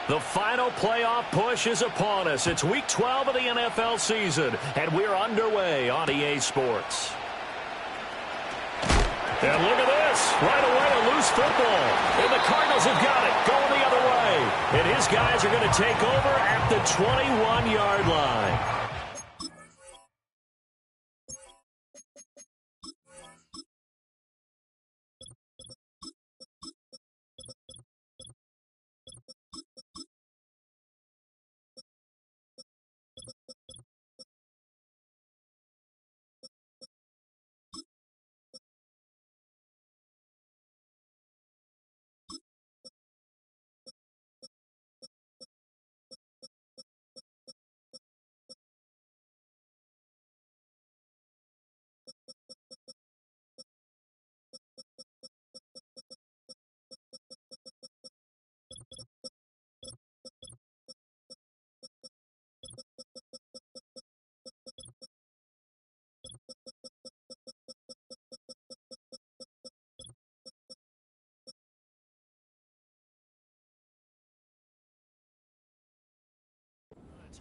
The final playoff push is upon us. It's Week 12 of the NFL season, and we're underway on EA Sports. And look at this. Right away, a loose football. And the Cardinals have got it, going the other way. And his guys are going to take over at the 21-yard line.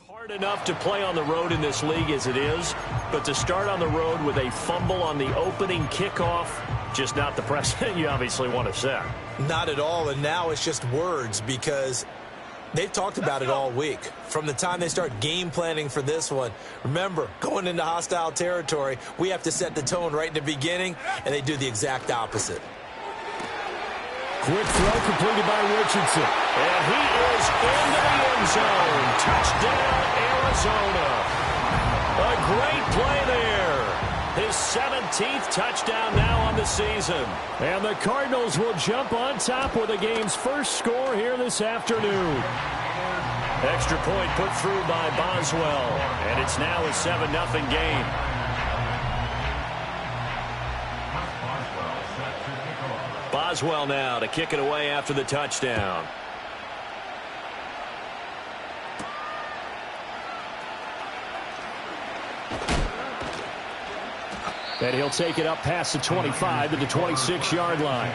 Hard enough to play on the road in this league as it is, but to start on the road with a fumble on the opening kickoff, just not the precedent you obviously want to set. Not at all, and now it's just words because they've talked about it all week. From the time they start game planning for this one, remember, going into hostile territory, we have to set the tone right in the beginning, and they do the exact opposite. Quick throw completed by Richardson. And he is into the end zone. Touchdown, Arizona. A great play there. His 17th touchdown now on the season. And the Cardinals will jump on top with the game's first score here this afternoon. Extra point put through by Boswell. And it's now a 7-0 game. Boswell now to kick it away after the touchdown. And he'll take it up past the 25 to the 26-yard line.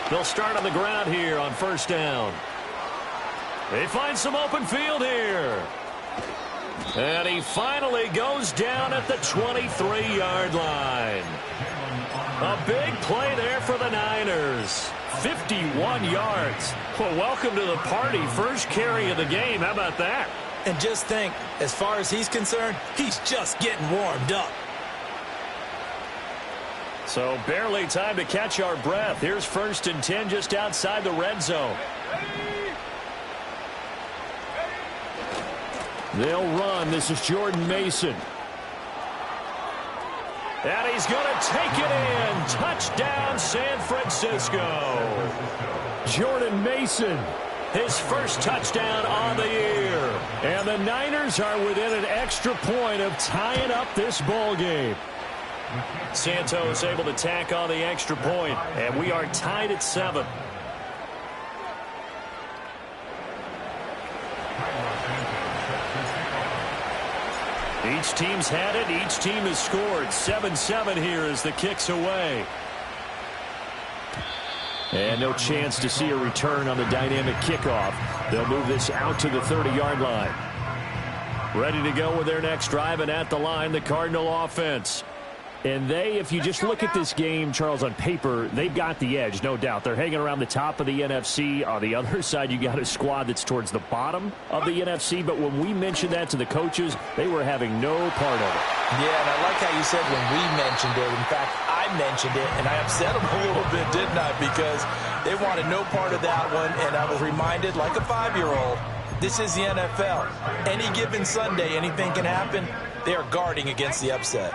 They'll start on the ground here on first down. They find some open field here. And he finally goes down at the 23-yard line. A big play there for the Niners. 51 yards. Well, welcome to the party. First carry of the game. How about that? And just think, as far as he's concerned, he's just getting warmed up. So barely time to catch our breath. Here's 1st and 10 just outside the red zone. They'll run. This is Jordan Mason. And he's going to take it in. Touchdown, San Francisco. Jordan Mason. His first touchdown on the year. And the Niners are within an extra point of tying up this ball game. Santos able to tack on the extra point, and we are tied at 7. Each team's had it. Each team has scored. 7-7 here as the kick's away. And no chance to see a return on the dynamic kickoff. They'll move this out to the 30-yard line. Ready to go with their next drive, and at the line, the Cardinal offense. And if you just look at this game, Charles, on paper, they've got the edge, no doubt. They're hanging around the top of the NFC. On the other side, you got a squad that's towards the bottom of the NFC. But when we mentioned that to the coaches, they were having no part of it. Yeah, and I like how you said when we mentioned it. In fact, I mentioned it, and I upset them a little bit, didn't I? Because they wanted no part of that one, and I was reminded, like a 5-year-old, this is the NFL. Any given Sunday, anything can happen. They are guarding against the upset.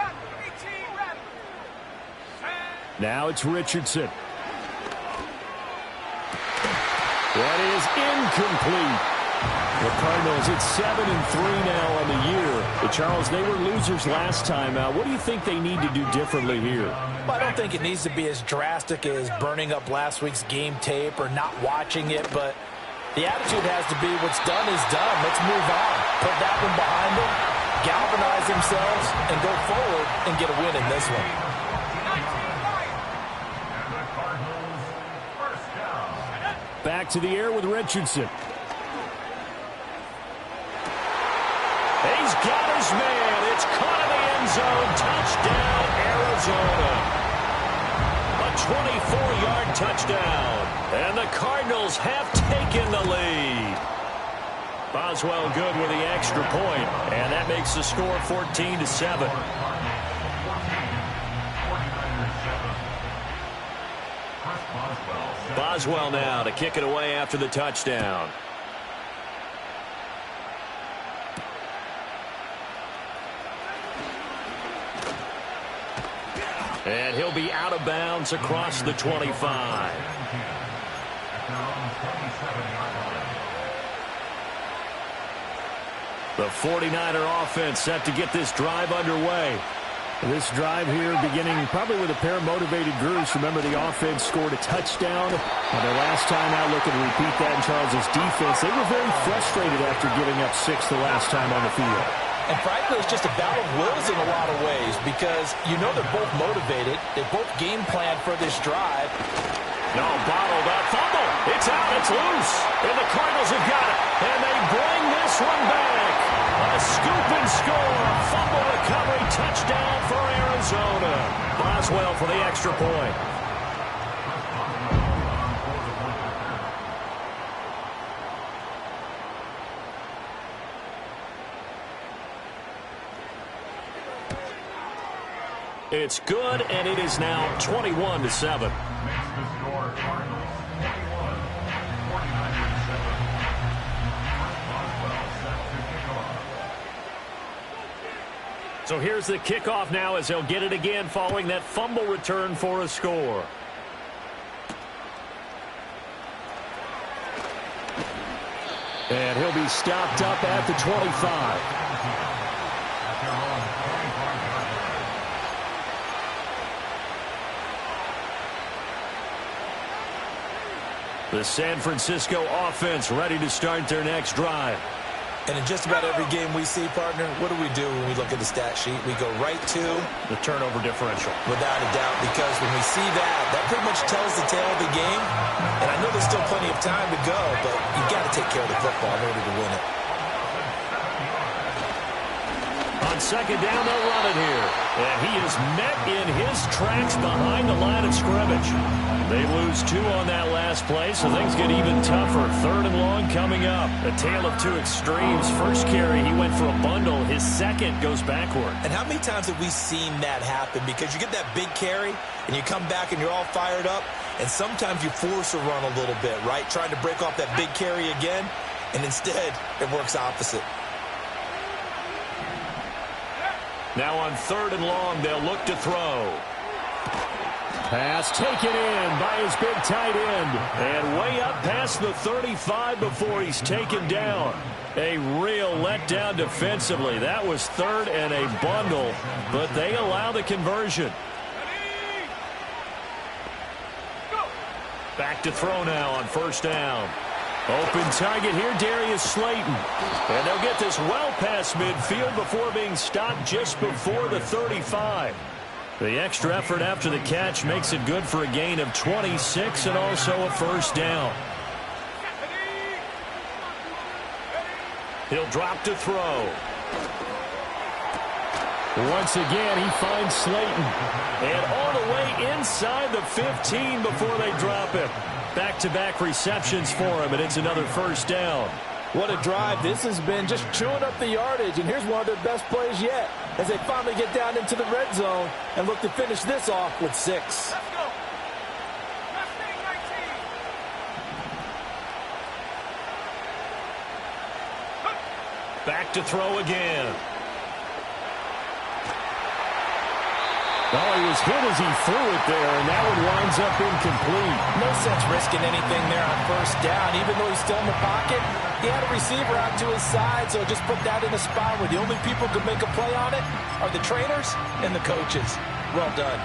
Now it's Richardson. That is incomplete. The Cardinals, it's 7-3 now on the year. But Charles, they were losers last time out. What do you think they need to do differently here? Well, I don't think it needs to be as drastic as burning up last week's game tape or not watching it, but the attitude has to be what's done is done. Let's move on. Put that one behind them, galvanize themselves, and go forward and get a win in this one. Back to the air with Richardson. He's got his man. It's caught in the end zone. Touchdown, Arizona. A 24-yard touchdown. And the Cardinals have taken the lead. Boswell good with the extra point. And that makes the score 14-7. Boswell now to kick it away after the touchdown. And he'll be out of bounds across the 25. The 49er offense set to get this drive underway. This drive here beginning probably with a pair of motivated groups. Remember, the offense scored a touchdown. And their last time out, looking to repeat that in Charles' defense. They were very frustrated after giving up 6 the last time on the field. And frankly, it's just a battle of wills in a lot of ways because you know they're both motivated. They both game plan for this drive. No, bottled up. Fumble. It's out. It's loose. And the Cardinals have got it. And they bring this one back. A scoop and score. Fumble recovery. Touchdown for Arizona. Boswell for the extra point. It's good, and it is now 21-7. So here's the kickoff now as they'll get it again following that fumble return for a score. And he'll be stopped up at the 25. The San Francisco offense ready to start their next drive. And in just about every game we see, partner, what do we do when we look at the stat sheet? We go right to the turnover differential. Without a doubt, because when we see that, that pretty much tells the tale of the game. And I know there's still plenty of time to go, but you got to take care of the football in order to win it. On second down, they'll run it here. And he is met in his tracks behind the line of scrimmage. They lose 2 on that last play, so things get even tougher. 3rd and long coming up. A tale of 2 extremes. First carry, he went for a bundle. His second goes backward. And how many times have we seen that happen? Because you get that big carry, and you come back and you're all fired up, and sometimes you force a run a little bit, right? Trying to break off that big carry again, and instead it works opposite. Now on 3rd and long, they'll look to throw. Pass taken in by his big tight end. And way up past the 35 before he's taken down. A real letdown defensively. That was 3rd and a bundle, but they allow the conversion. Back to throw now on 1st down. Open target here, Darius Slayton. And they'll get this well past midfield before being stopped just before the 35. The extra effort after the catch makes it good for a gain of 26 and also a 1st down. He'll drop to throw. Once again, he finds Slayton. And all the way inside the 15 before they drop it. Back-to-back receptions for him, and it's another 1st down. What a drive this has been, just chewing up the yardage. And here's one of their best plays yet as they finally get down into the red zone and look to finish this off with 6. Let's go. Back to throw again. Well, he was hit as he threw it there, and that one winds up incomplete. No sense risking anything there on 1st down. Even though he's still in the pocket, He had a receiver out to his side, so just put that in a spot where the only people who can make a play on it are the trainers and the coaches. Well done.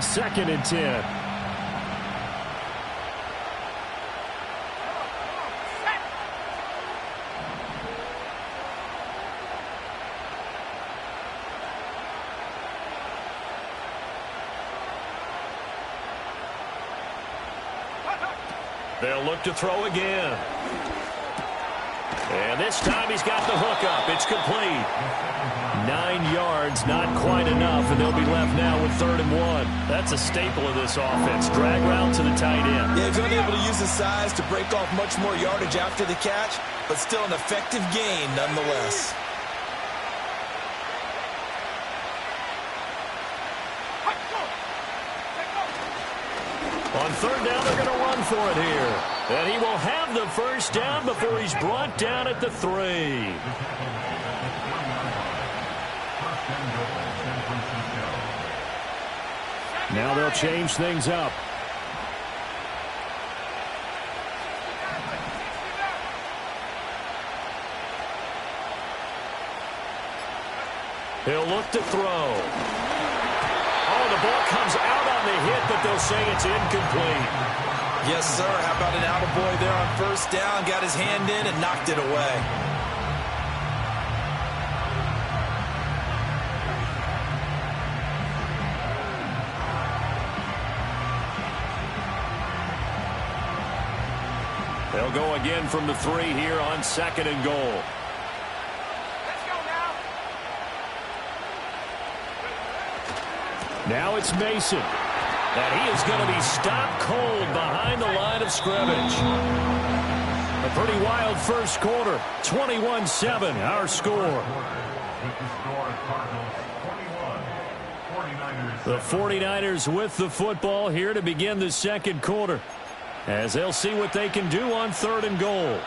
2nd and 10. They'll look to throw again. And this time he's got the hook up. It's complete. 9 yards, not quite enough, and they'll be left now with 3rd and 1. That's a staple of this offense. Drag route to the tight end. Yeah, he's unable to use his size to break off much more yardage after the catch, but still an effective gain nonetheless. On 3rd down, they're going to run for it here. And he will have the 1st down before he's brought down at the 3. Now they'll change things up. He'll look to throw. Oh, the ball comes out on the hit, but they'll say it's incomplete. Yes, sir. How about an attaboy there on 1st down? Got his hand in and knocked it away. They'll go again from the 3 here on 2nd and goal. Now it's Mason. And he is going to be stopped cold behind the line of scrimmage. A pretty wild 1st quarter. 21-7, our score. The 49ers with the football here to begin the 2nd quarter, as they'll see what they can do on 3rd and goal.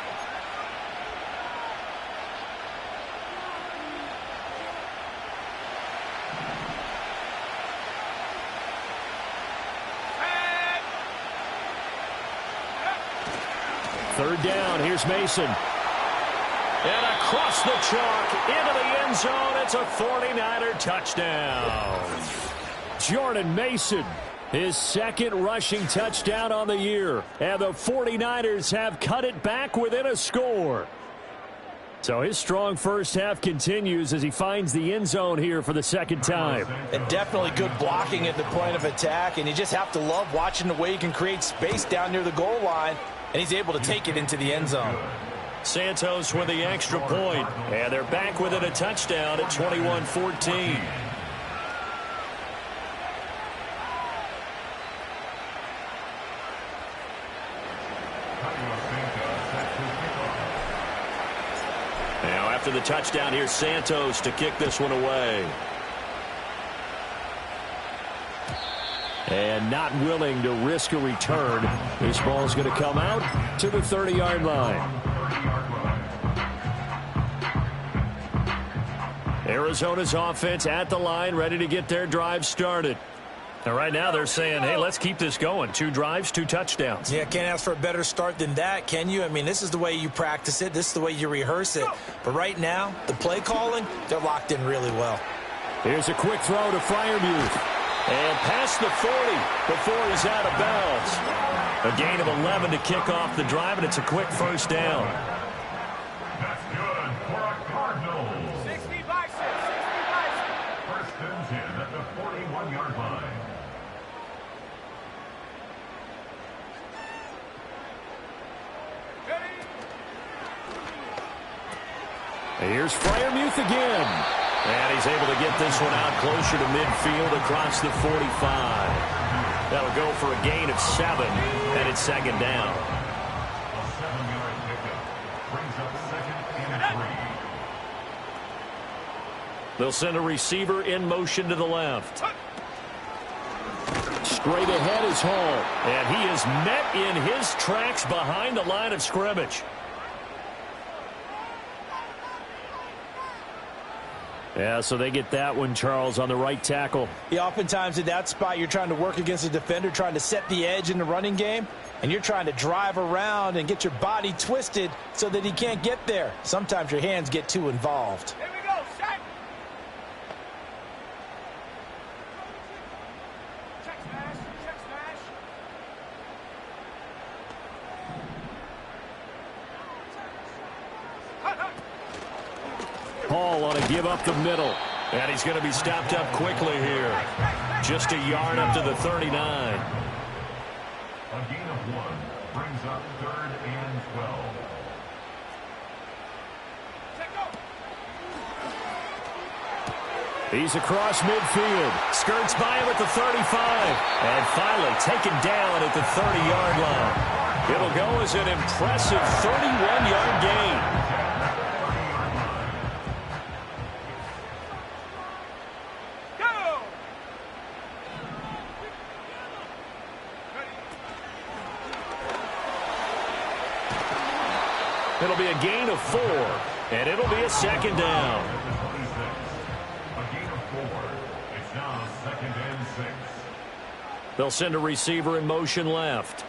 Third down, here's Mason. And across the chalk, into the end zone, it's a 49er touchdown. Jordan Mason, his 2nd rushing touchdown on the year. And the 49ers have cut it back within a score. So his strong 1st half continues as he finds the end zone here for the 2nd time. And definitely good blocking at the point of attack, and you just have to love watching the way he can create space down near the goal line, and he's able to take it into the end zone. Santos with the extra point, and they're back within a touchdown at 21-14. Now after the touchdown, here's Santos to kick this one away. And not willing to risk a return. This ball is going to come out to the 30-yard line. Arizona's offense at the line, ready to get their drive started. And right now they're saying, hey, let's keep this going. 2 drives, 2 touchdowns. Yeah, can't ask for a better start than that, can you? I mean, this is the way you practice it. This is the way you rehearse it. But right now, the play calling, they're locked in really well. Here's a quick throw to Freiermuth. And past the 40 before he's out of bounds. A gain of 11 to kick off the drive, and it's a quick 1st down. That's good for a Cardinal. 60 by 6, 60 by 6. 1st and 10 at the 41-yard line. Here's Freiermuth again. And he's able to get this one out closer to midfield across the 45. That'll go for a gain of 7, and it's 2nd down. A 7-yard pickup brings up 2nd and 3. They'll send a receiver in motion to the left. Straight ahead is Hall. And he is met in his tracks behind the line of scrimmage. Yeah, so they get that one, Charles, on the right tackle. Yeah, oftentimes in that spot, you're trying to work against a defender, trying to set the edge in the running game. and you're trying to drive around and get your body twisted so that he can't get there. Sometimes your hands get too involved. Here we go, set. Check smash, check smash. Hall on a give up the middle. And he's going to be stopped up quickly here. Just a yard up to the 39. A gain of 1 brings up 3rd and 12. He's across midfield. Skirts by him at the 35. And finally taken down at the 30-yard line. It'll go as an impressive 31-yard gain. It'll be a gain of 4, and it'll be a second down. A gain of 4. It's now 2nd and 6. They'll send a receiver in motion left.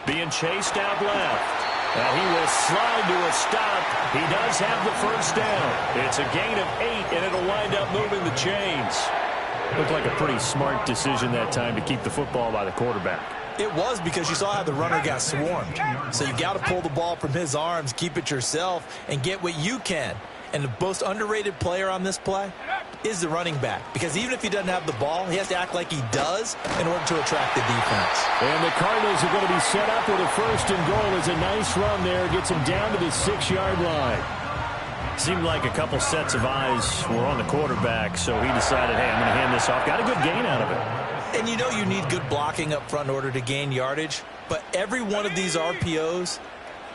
Being chased out left. And he will slide to a stop. He does have the first down. It's a gain of 8, and it'll wind up moving the chains. Looked like a pretty smart decision that time to keep the football by the quarterback. It was, because you saw how the runner got swarmed. So you got to pull the ball from his arms, keep it yourself, and get what you can. And the most underrated player on this play is the running back. Because even if he doesn't have the ball, he has to act like he does in order to attract the defense. And the Cardinals are going to be set up with a 1st and goal. As a nice run there. Gets him down to the 6-yard line. Seemed like a couple sets of eyes were on the quarterback, so he decided, hey, I'm going to hand this off. Got a good gain out of it. And you know you need good blocking up front in order to gain yardage. But every one of these RPOs,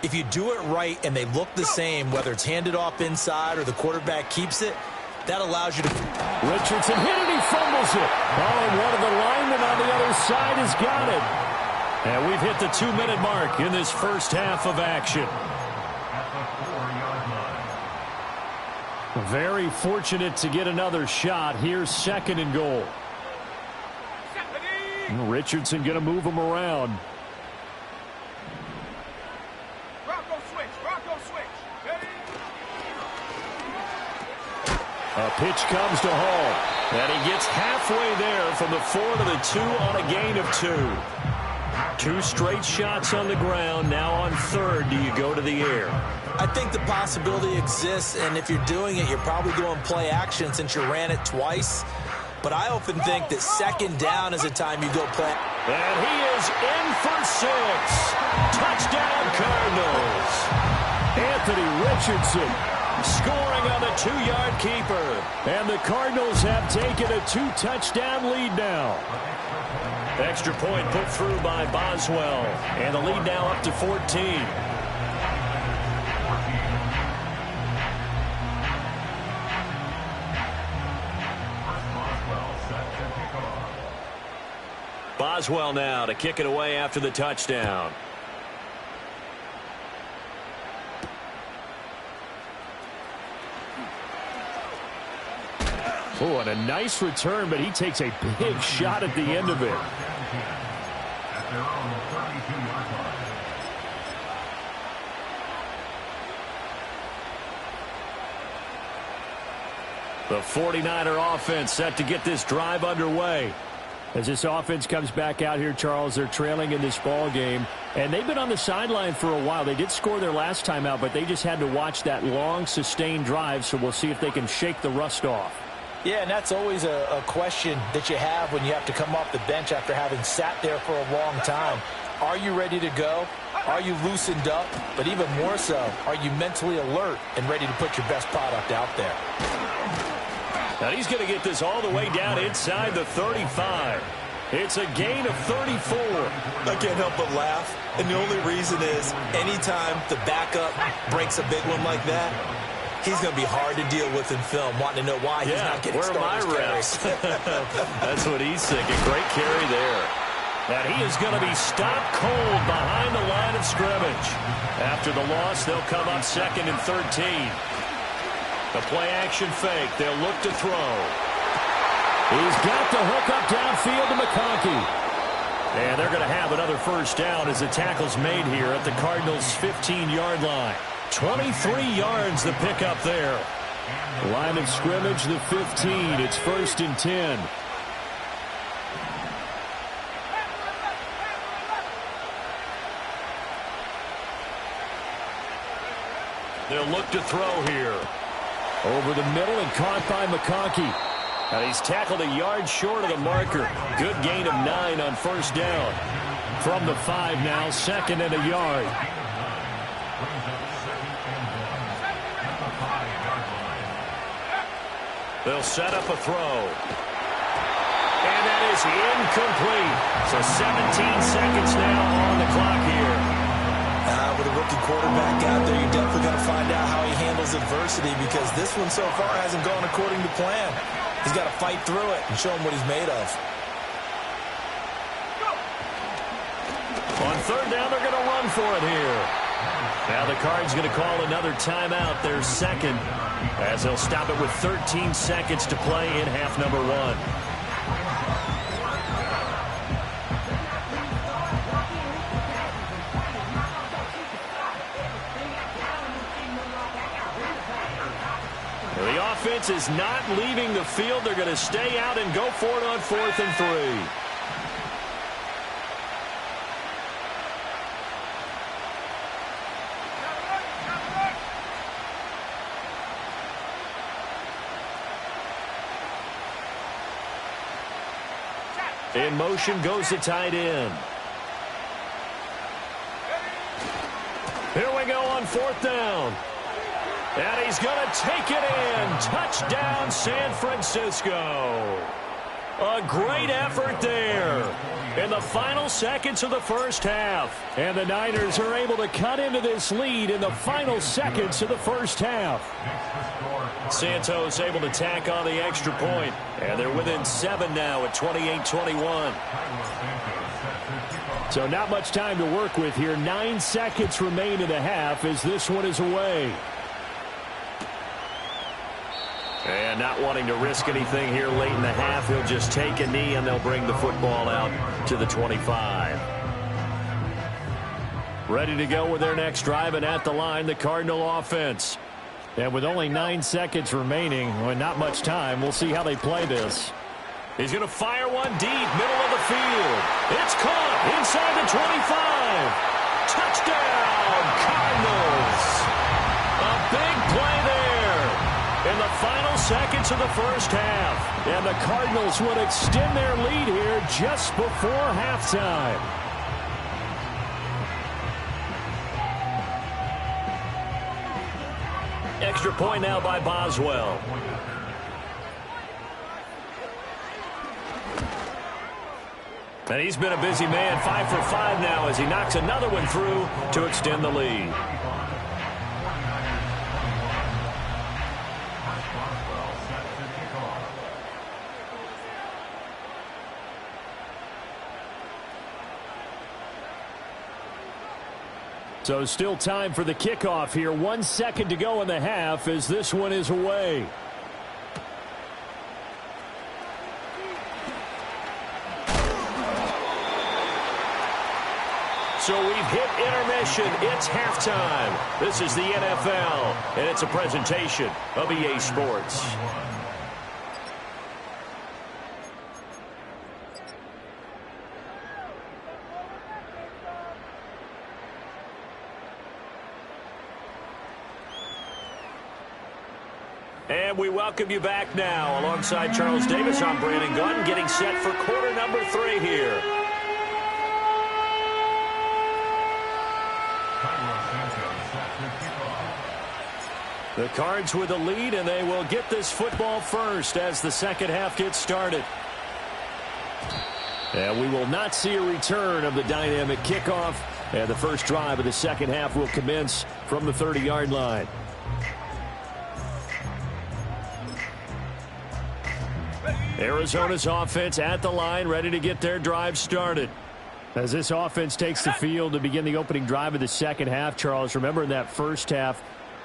if you do it right and they look the same, whether it's handed off inside or the quarterback keeps it, that allows you to... Richardson hit it, he fumbles it. Oh, and one of the linemen on the other side has got it. And we've hit the 2-minute mark in this first half of action. At the 4-yard line. Very fortunate to get another shot. Here's 2nd and goal. Richardson going to move him around. Bronco switch. Ready? A pitch comes to Hall. And he gets halfway there from the 4 to the 2 on a gain of 2. 2 straight shots on the ground. Now on 3rd, do you go to the air? I think the possibility exists, and if you're doing it, you're probably going play action since you ran it twice. But I often think that 2nd down is a time you go play. And he is in for 6. Touchdown, Cardinals. Anthony Richardson Scoring on the 2-yard keeper. And the Cardinals have taken a 2-touchdown lead now. Extra point put through by Boswell. And the lead now up to 14. Boswell now to kick it away after the touchdown. Oh, and a nice return, but he takes a big shot at the end of it. At their own 32-yard line. The 49er offense set to get this drive underway. As this offense comes back out here, Charles, they're trailing in this ball game, and they've been on the sideline for a while. They did score their last time out, but they just had to watch that long, sustained drive, so we'll see if they can shake the rust off. Yeah, and that's always a question that you have when you have to come off the bench after having sat there for a long time. Are you ready to go? Are you loosened up? But even more so, are you mentally alert and ready to put your best product out there? Now he's going to get this all the way down inside the 35. It's a gain of 34. I can't help but laugh. And the only reason is anytime the backup breaks a big one like that, he's going to be hard to deal with in film, wanting to know why he's not getting starters carries. That's what he's thinking. Great carry there. And he is going to be stopped cold behind the line of scrimmage. After the loss, they'll come up 2nd and 13. The play-action fake. They'll look to throw. He's got the hook up downfield to McConkey. And they're going to have another first down as the tackle's made here at the Cardinals' 15-yard line. 23 yards the pickup there. Line of scrimmage, the 15. It's 1st and 10. They'll look to throw here. Over the middle and caught by McConkey. And he's tackled a yard short of the marker. Good gain of 9 on first down. From the 5 now, 2nd and a yard. They'll set up a throw. And that is incomplete. So 17 seconds now on the clock here. With a rookie quarterback out there, you're definitely going to find out how he handles adversity, because this one so far hasn't gone according to plan. He's got to fight through it and show him what he's made of. On 3rd down, they're going to run for it here. Now the Cards going to call another timeout, their 2nd, as they'll stop it with 13 seconds to play in half number 1. The offense is not leaving the field. They're going to stay out and go for it on 4th and 3. In motion goes the tight end. Here we go on 4th down. And he's going to take it in. Touchdown, San Francisco. A great effort there in the final seconds of the first half. And the Niners are able to cut into this lead in the final seconds of the first half. Santos able to tack on the extra point. And they're within 7 now at 28-21. So not much time to work with here. 9 seconds remain in the half as this one is away. And not wanting to risk anything here late in the half, he'll just take a knee and they'll bring the football out to the 25. Ready to go with their next drive, and at the line, the Cardinal offense. And with only 9 seconds remaining, and not much time, we'll see how they play this. He's going to fire one deep, middle of the field. It's caught inside the 25. Touchdown, Cardinals. A big play there in the final seconds of the first half. And the Cardinals would extend their lead here just before halftime. Extra point now by Boswell. And he's been a busy man, 5 for 5 now as he knocks another one through to extend the lead. So still time for the kickoff here. 1 second to go in the half as this one is away. So we've hit intermission. It's halftime. This is the NFL, and it's a presentation of EA Sports. And we welcome you back now. Alongside Charles Davis, I'm Brandon Gunn, getting set for quarter number 3 here. The Cards with the lead, and they will get this football first as the second half gets started. And we will not see a return of the dynamic kickoff. And the first drive of the second half will commence from the 30-yard line. Arizona's offense at the line, ready to get their drive started. As this offense takes the field to begin the opening drive of the second half, Charles, remember in that first half,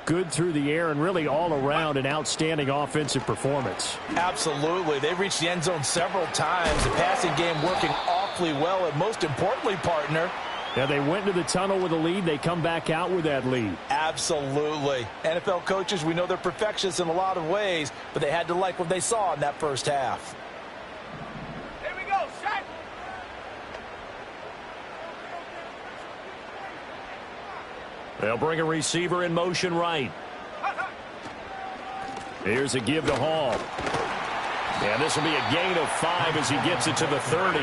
good through the air and really all around an outstanding offensive performance. Absolutely. They reached the end zone several times. The passing game working awfully well. And most importantly, partner, yeah, they went into the tunnel with a lead. They come back out with that lead. absolutely. NFL coaches, we know they're perfectionists in a lot of ways, but they had to like what they saw in that first half. Here we go, set. They'll bring a receiver in motion right. Here's a give to Hall. And this will be a gain of 5 as he gets it to the 30.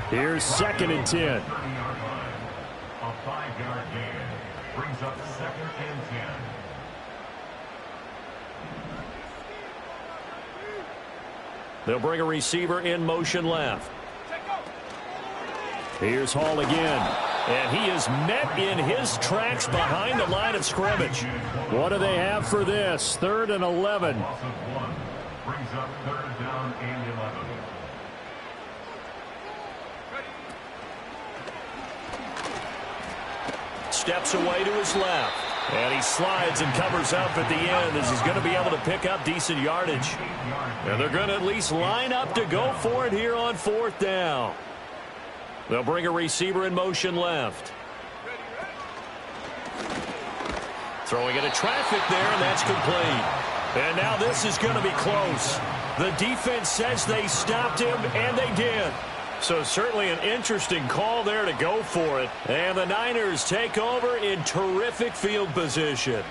Here's 2nd and 10. A 5-yard gain brings up 2nd and 10. They'll bring a receiver in motion left. Here's Hall again. And he is met in his tracks behind the line of scrimmage. What do they have for this? 3rd and 11. Loss of 1 brings up 3rd down and 11. Steps away to his left. And he slides and covers up at the end as he's going to be able to pick up decent yardage. And they're going to at least line up to go for it here on 4th down. They'll bring a receiver in motion left. Throwing into traffic there, and that's complete. And now this is going to be close. The defense says they stopped him, and they did. So certainly an interesting call there to go for it. And the Niners take over in terrific field position.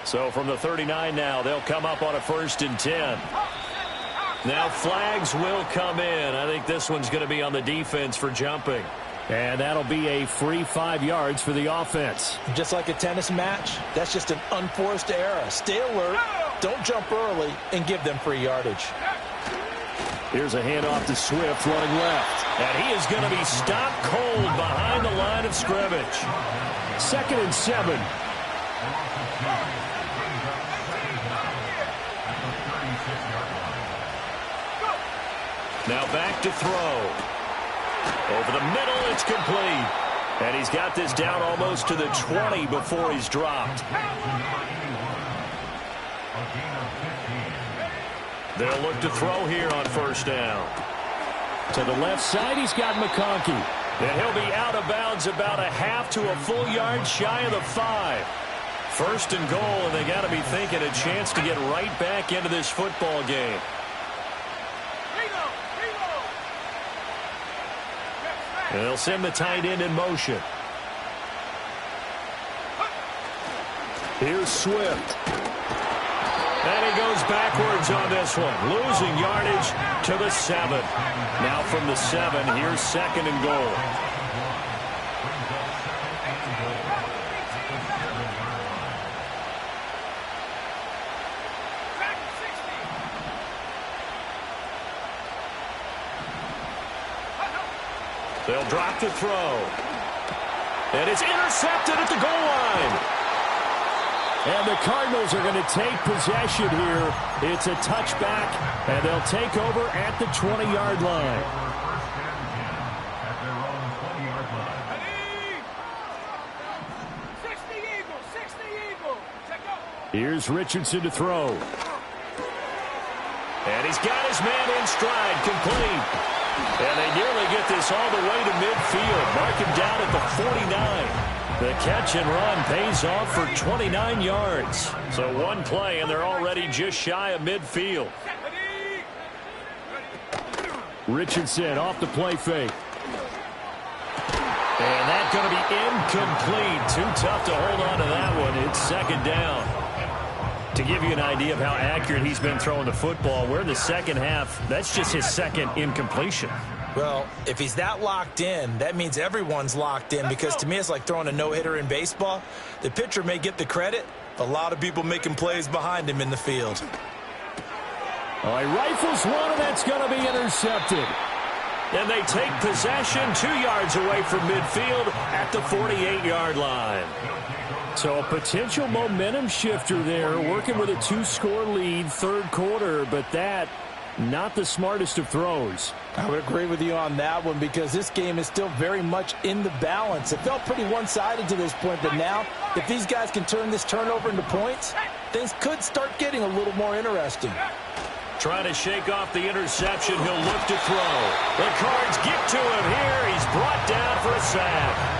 So from the 39 now, they'll come up on a 1st and 10. Now flags will come in. I think this one's going to be on the defense for jumping. And that'll be a free 5 yards for the offense. Just like a tennis match, that's just an unforced error. Stay alert, don't jump early, and give them free yardage. Here's a handoff to Swift running left. And he is going to be stopped cold behind the line of scrimmage. 2nd and 7. Now back to throw. Over the middle, it's complete. And he's got this down almost to the 20 before he's dropped. They'll look to throw here on 1st down. To the left side, he's got McConkey. And he'll be out of bounds about a half to a full yard shy of the 5. 1st and goal, and they got to be thinking a chance to get right back into this football game. And they'll send the tight end in motion. Here's Swift. And he goes backwards on this one, losing yardage to the 7. Now from the 7, here's 2nd and goal. They'll drop to throw. And it's intercepted at the goal line. And the Cardinals are going to take possession here. It's a touchback, and they'll take over at the 20-yard line. At their own 20-yard line. 60 Eagles, 60 Eagles. Check out. Here's Richardson to throw. And he's got his man in stride, complete. And they nearly get this all the way to midfield. Mark him down at the 49. The catch and run pays off for 29 yards. So one play, and they're already just shy of midfield. Richardson off the play fake. And that's going to be incomplete. Too tough to hold on to that one. It's 2nd down. To give you an idea of how accurate he's been throwing the football, we're in the 2nd half. That's just his 2nd incompletion. Well, if he's that locked in, that means everyone's locked in, because to me it's like throwing a no-hitter in baseball. The pitcher may get the credit, a lot of people making plays behind him in the field. Oh, he rifles one, and that's going to be intercepted. And they take possession 2 yards away from midfield at the 48-yard line. So a potential momentum shifter there, working with a 2-score lead, 3rd quarter, but that Not the smartest of throws. I would agree with you on that one because this game is still very much in the balance. It felt pretty one-sided to this point, but now if these guys can turn this turnover into points, things could start getting a little more interesting. Trying to shake off the interception. He'll look to throw. The Cards get to him here. He's brought down for a sack.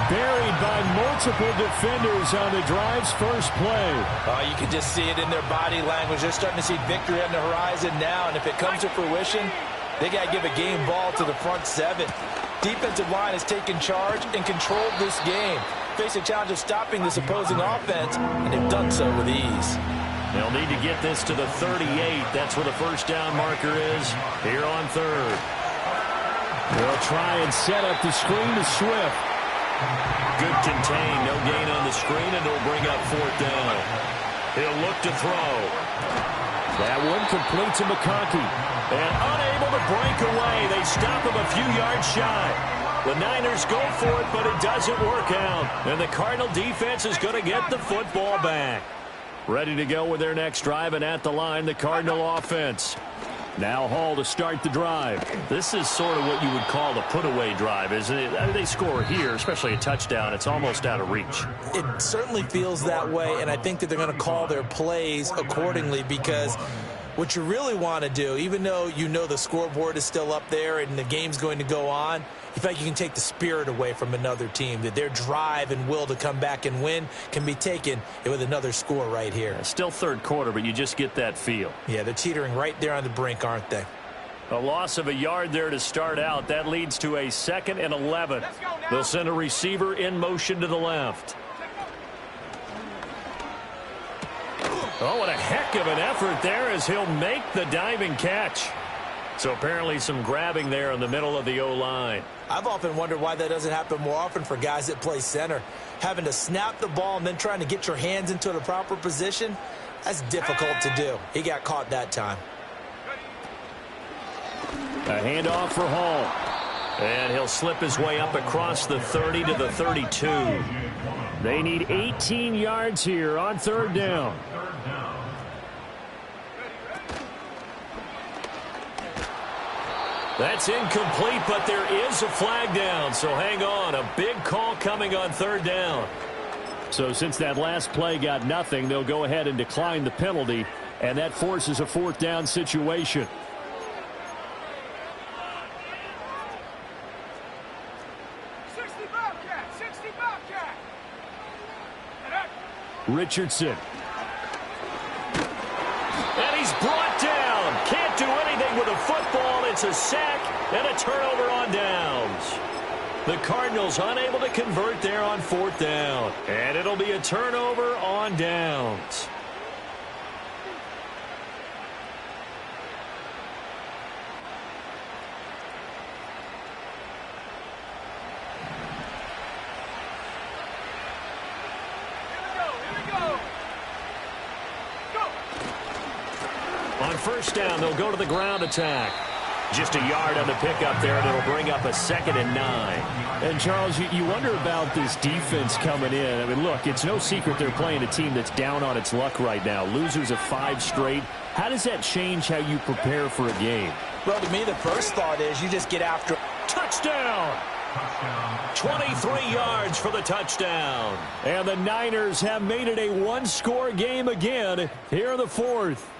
Buried by multiple defenders on the drive's first play. You can just see it in their body language. They're starting to see victory on the horizon now, and if it comes to fruition, they got to give a game ball to the front seven. Defensive line has taken charge and controlled this game. Facing a challenge of stopping this opposing offense, and they've done so with ease. They'll need to get this to the 38. That's where the first down marker is here on third. They'll try and set up the screen to Swift. Good contain, no gain on the screen, and it'll bring up fourth down. He'll look to throw. That one complete to McConkey. And unable to break away. They stop him a few yards shy. The Niners go for it, but it doesn't work out. And the Cardinal defense is going to get the football back. Ready to go with their next drive, and at the line, the Cardinal offense. Now Hall to start the drive. This is sort of what you would call the put-away drive, isn't it? I mean, they score here, especially a touchdown. It's almost out of reach. It certainly feels that way, and I think that they're going to call their plays accordingly because what you really want to do, even though you know the scoreboard is still up there and the game's going to go on, you feel like you can take the spirit away from another team, that their drive and will to come back and win can be taken with another score right here. Still third quarter, but you just get that feel. Yeah, they're teetering right there on the brink, aren't they? A loss of a yard there to start out. That leads to a 2nd and 11. They'll send a receiver in motion to the left. Oh, what a heck of an effort there as he'll make the diving catch. So apparently some grabbing there in the middle of the O-line. I've often wondered why that doesn't happen more often for guys that play center. Having to snap the ball and then trying to get your hands into the proper position, that's difficult to do. He got caught that time. A handoff for Hall. And he'll slip his way up across the 30 to the 32. They need 18 yards here on third down. That's incomplete, but there is a flag down, so hang on. A big call coming on third down. So since that last play got nothing, they'll go ahead and decline the penalty, and that forces a fourth down situation. Richardson. And he's brought down. Can't do anything with a football. It's a sack and a turnover on downs. The Cardinals unable to convert there on fourth down. And it'll be a turnover on downs. On first down, they'll go to the ground attack. Just a yard on the pickup there, and it'll bring up a 2nd and 9. And, Charles, you wonder about this defense coming in. I mean, look, it's no secret they're playing a team that's down on its luck right now. Losers of 5 straight. How does that change how you prepare for a game? Well, to me, the first thought is you just get after. Touchdown! 23 yards for the touchdown. And the Niners have made it a one-score game again here in the fourth.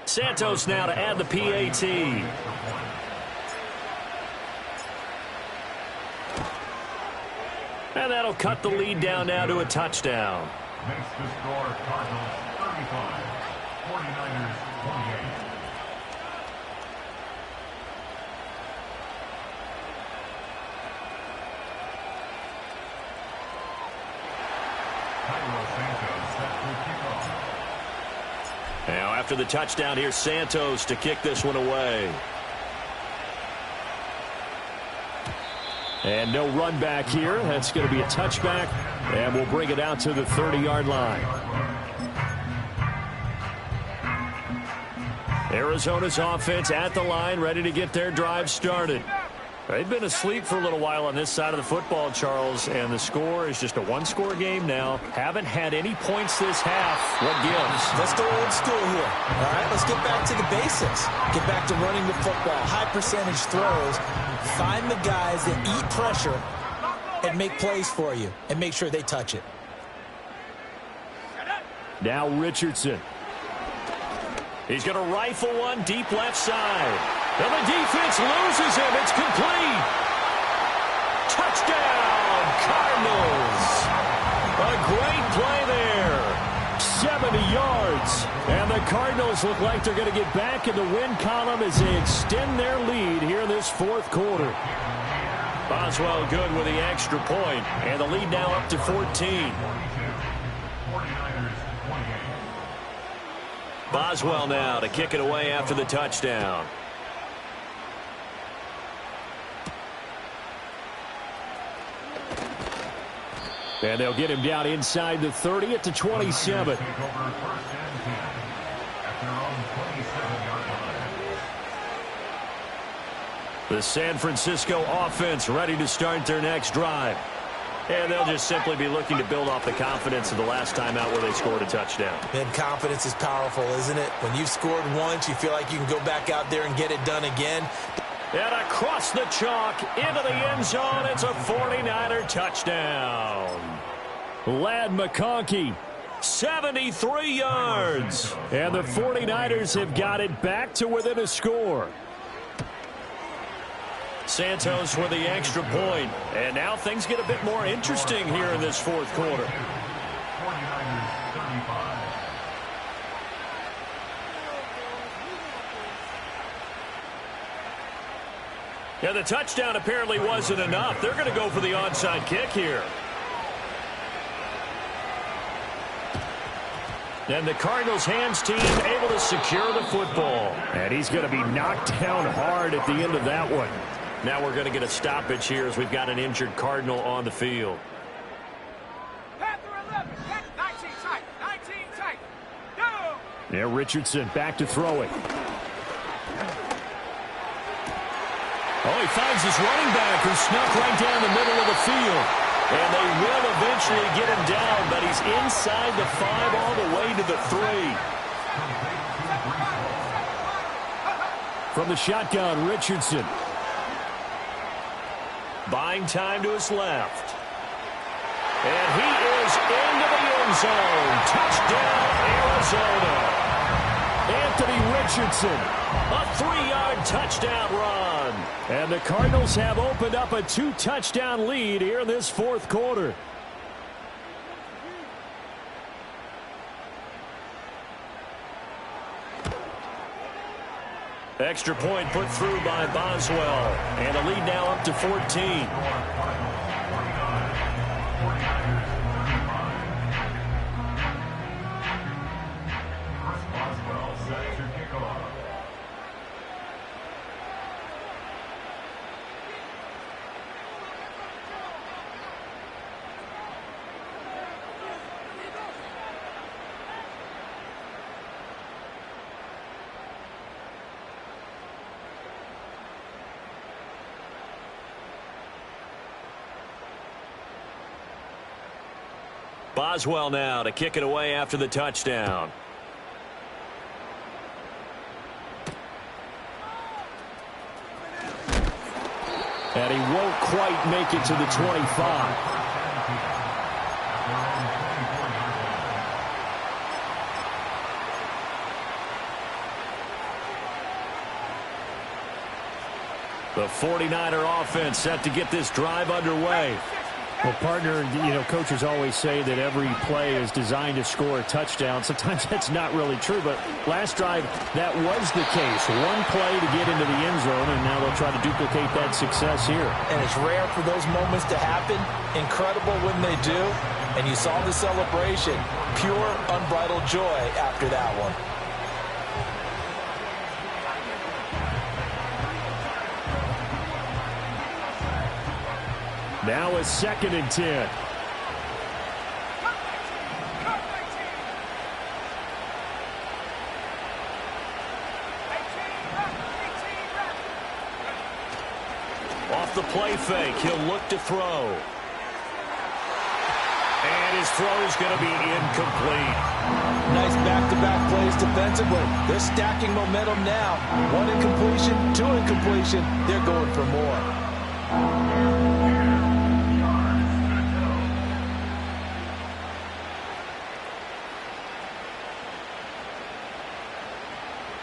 Santos now to add the PAT. And that'll cut the lead down now to a touchdown. Makes the score Cardinals 35, 49ers 28. Now after the touchdown, here's Santos to kick this one away. And no run back here. That's going to be a touchback, and we'll bring it out to the 30-yard line. Arizona's offense at the line, ready to get their drive started. They've been asleep for a little while on this side of the football, Charles, and the score is just a one-score game now. Haven't had any points this half. What gives? Let's go old school here. All right, let's get back to the basics. Get back to running the football, high percentage throws. Find the guys that eat pressure and make plays for you and make sure they touch it. Now Richardson. He's going to rifle one deep left side. And the defense loses him. It's complete. Touchdown, Cardinals. A great play there. 70 yards. And the Cardinals look like they're going to get back in the win column as they extend their lead here in this fourth quarter. Boswell good with the extra point, and the lead now up to 14. Boswell now to kick it away after the touchdown. And they'll get him down inside the 30 at the 27. The San Francisco offense ready to start their next drive. And they'll just simply be looking to build off the confidence of the last time out where they scored a touchdown. And confidence is powerful, isn't it? When you've scored once, you feel like you can go back out there and get it done again. And across the chalk, into the end zone, it's a 49er touchdown. Ladd McConkey, 73 yards. and the 49ers have got it back to within a score. Santos with the extra point. And now things get a bit more interesting here in this fourth quarter. 49ers 35. Yeah, the touchdown apparently wasn't enough. They're going to go for the onside kick here. And the Cardinals hands team able to secure the football. And he's going to be knocked down hard at the end of that one. Now we're going to get a stoppage here as we've got an injured Cardinal on the field. Panther 11, 19 tight, 19 tight. Go! There, Richardson back to throw it. Oh, he finds his running back who snuck right down the middle of the field. And they will eventually get him down, but he's inside the 5 all the way to the 3. From the shotgun, Richardson. Buying time to his left. And he is into the end zone. Touchdown, Arizona. Anthony Richardson. A 3-yard touchdown run. And the Cardinals have opened up a 2-touchdown lead here in this fourth quarter. Extra point put through by Boswell. And the lead now up to 14. Boswell now to kick it away after the touchdown. And he won't quite make it to the 25. The 49er offense set to get this drive underway. Well, partner, you know, coaches always say that every play is designed to score a touchdown. Sometimes that's not really true, but last drive, that was the case. One play to get into the end zone, and now they'll try to duplicate that success here. And it's rare for those moments to happen. Incredible when they do. And you saw the celebration. Pure, unbridled joy after that one. Now a 2nd and 10. Off off the play fake. He'll look to throw. And his throw is going to be incomplete. Nice back-to-back plays defensively. They're stacking momentum now. 1 incompletion, 2 incompletion. They're going for more.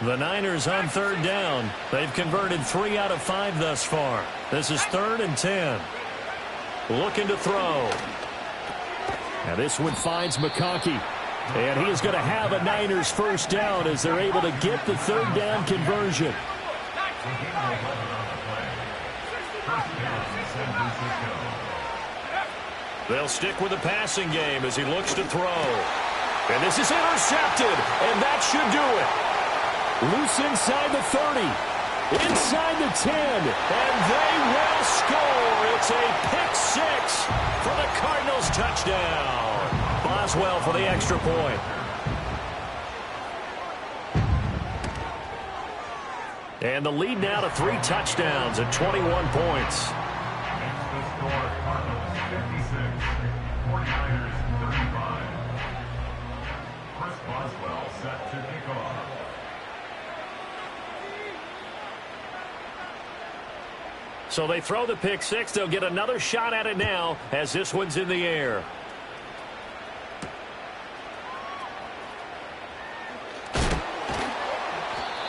The Niners on 3rd down. They've converted 3 out of 5 thus far. This is 3rd and 10. Looking to throw. Now this one finds McConkey. And he is going to have a Niners first down as they're able to get the 3rd down conversion. They'll stick with the passing game as he looks to throw. And this is intercepted, and that should do it. Loose inside the 30, inside the 10, and they will score. It's a pick 6 for the Cardinals touchdown. Boswell for the extra point. And the lead now to 3 touchdowns at 21 points. Next to score, Cardinals 56, 49ers 35. Chris Boswell set to kick off. So they throw the pick 6. They'll get another shot at it now as this one's in the air.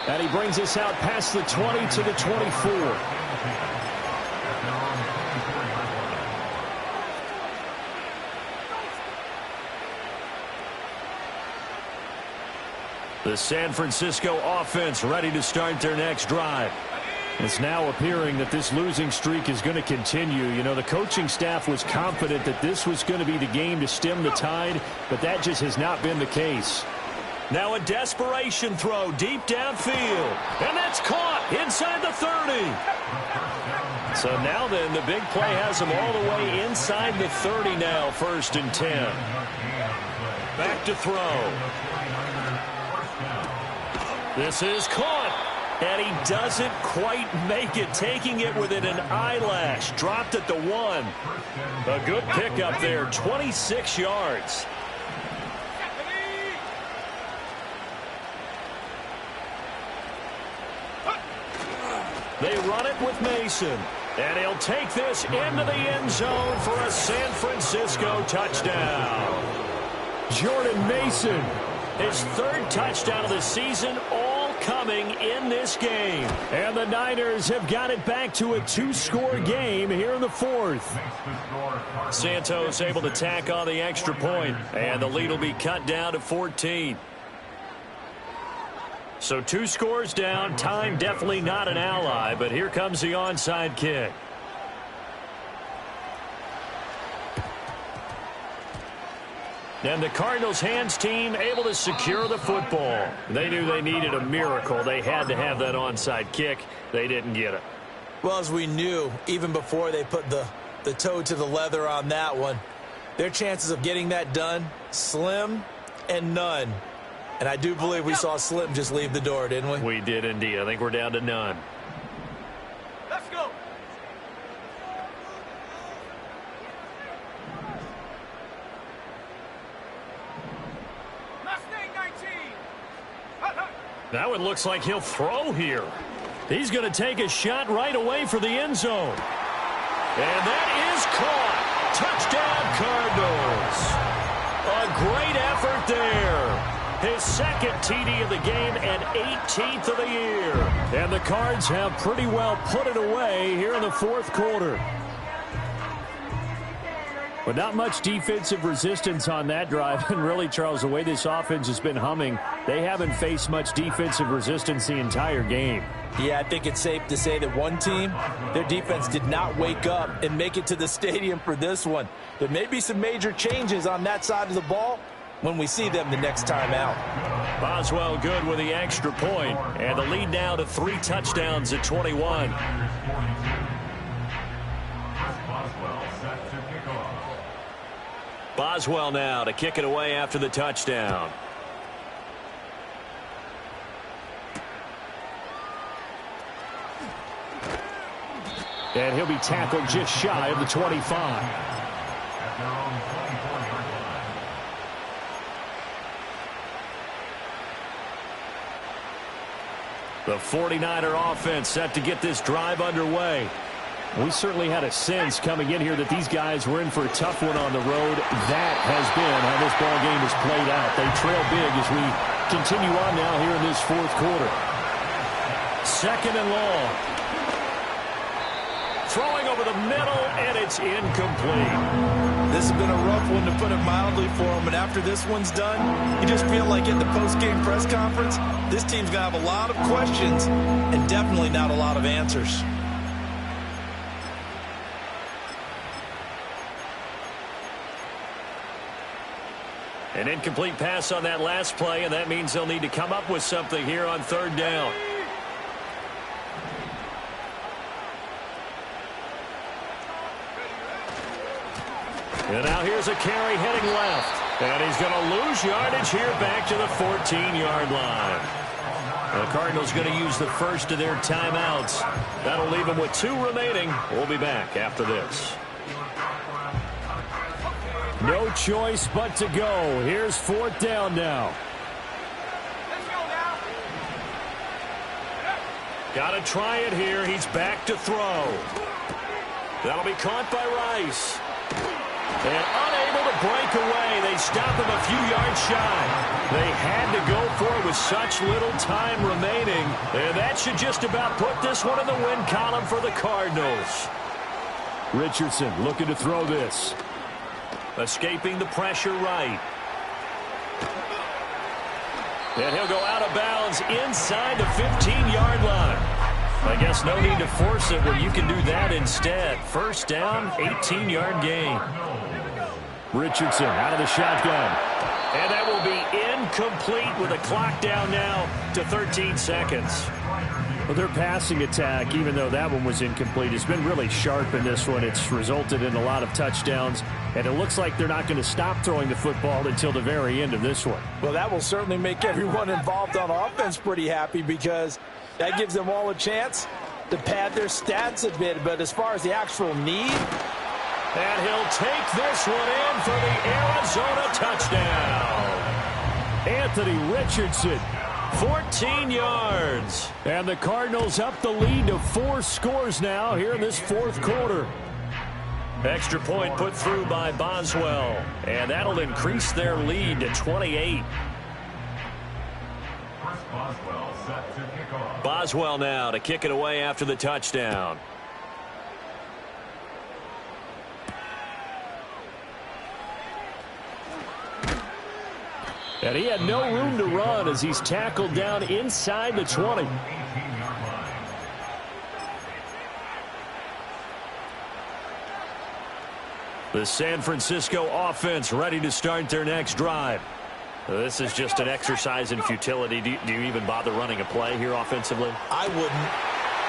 and he brings us out past the 20 to the 24. The San Francisco offense ready to start their next drive. It's now appearing that this losing streak is going to continue. You know, the coaching staff was confident that this was going to be the game to stem the tide, but that just has not been the case. Now a desperation throw deep downfield, and that's caught inside the 30. So now then, the big play has them all the way inside the 30 now, 1st and 10. Back to throw. This is caught, and he doesn't quite make it, taking it within an eyelash. Dropped at the 1. A good pickup there, 26 yards. They run it with Mason, and he'll take this into the end zone for a San Francisco touchdown. Jordan Mason, his 3rd touchdown of the season, all coming in this game. And the Niners have got it back to a 2-score game here in the 4th. Santos able to tack on the extra point, and the lead will be cut down to 14. So 2 scores down, time definitely not an ally, but here comes the onside kick. And the Cardinals hands team able to secure the football. They knew they needed a miracle. They had to have that onside kick. They didn't get it. Well, as we knew, even before they put the toe to the leather on that one, their chances of getting that done, slim and none. And I do believe we saw Slim just leave the door, didn't we? We did indeed. I think we're down to none. Let's go. Mustang 19. That one looks like he'll throw here. He's going to take a shot right away for the end zone. And that is caught. Touchdown, Cardinals. A great effort there. His 2nd TD of the game and 18th of the year. And the Cards have pretty well put it away here in the 4th quarter. But not much defensive resistance on that drive. And really, Charles, the way this offense has been humming, they haven't faced much defensive resistance the entire game. Yeah, I think it's safe to say that one team, their defense did not wake up and make it to the stadium for this one. There may be some major changes on that side of the ball when we see them the next time out. Boswell good with the extra point, and the lead now to 3 touchdowns at 21. Boswell now to kick it away after the touchdown. And he'll be tackled just shy of the 25. At their own 24-yard line. The 49er offense set to get this drive underway. We certainly had a sense coming in here that these guys were in for a tough one on the road. That has been how this ball game has played out. They trail big as we continue on now here in this fourth quarter. Second and long. Throwing over the middle, and it's incomplete. This has been a rough one, to put it mildly, for him. And after this one's done, you just feel like at the post-game press conference, this team's going to have a lot of questions and definitely not a lot of answers. An incomplete pass on that last play, and that means they'll need to come up with something here on third down. And now here's a carry heading left. And he's going to lose yardage here back to the 14-yard line. The Cardinals going to use the first of their timeouts. That'll leave them with 2 remaining. We'll be back after this. No choice but to go. Here's fourth down now. Let's go now. Got to try it here. He's back to throw. That'll be caught by Rice. And unable to break away. They stop him a few yards shy. They had to go for it with such little time remaining. And that should just about put this one in the win column for the Cardinals. Richardson looking to throw this. Escaping the pressure right. And he'll go out of bounds inside the 15-yard line. I guess no need to force it when you can do that instead. First down, 18-yard gain. Richardson out of the shotgun. And that will be incomplete with a clock down now to 13 seconds. Well, their passing attack, even though that one was incomplete, has been really sharp in this one. It's resulted in a lot of touchdowns, and it looks like they're not going to stop throwing the football until the very end of this one. Well, that will certainly make everyone involved on offense pretty happy, because that gives them all a chance to pad their stats a bit. But as far as the actual need, and he'll take this one in for the Arizona touchdown. Anthony Richardson, 14 yards. And the Cardinals up the lead to 4 scores now here in this fourth quarter. Extra point put through by Boswell. And that'll increase their lead to 28. Boswell set to kick off. Boswell now to kick it away after the touchdown. And he had no room to run as he's tackled down inside the 20. 18-yard line. The San Francisco offense ready to start their next drive. This is just an exercise in futility. Do you even bother running a play here offensively? I wouldn't.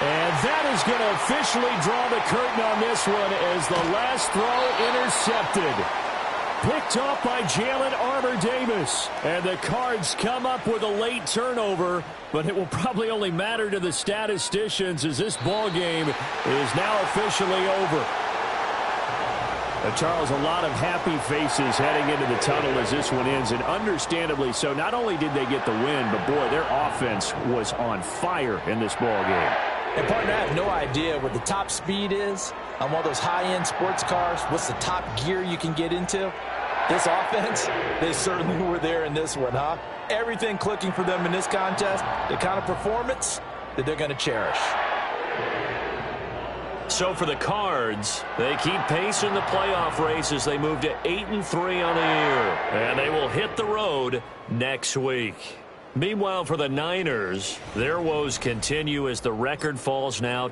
And that is going to officially draw the curtain on this one as the last throw intercepted. Picked off by Jalen Armour-Davis. And the Cards come up with a late turnover, but it will probably only matter to the statisticians as this ball game is now officially over. Charles, a lot of happy faces heading into the tunnel as this one ends, and understandably so. Not only did they get the win, but boy, their offense was on fire in this ball game. and partner, I have no idea what the top speed is on one of those high-end sports cars. What's the top gear you can get into? This offense, they certainly were there in this one, huh? Everything clicking for them in this contest, the kind of performance that they're going to cherish. So for the Cards, they keep pace in the playoff race as they move to 8-3 on the year. And they will hit the road next week. Meanwhile, for the Niners, their woes continue as the record falls now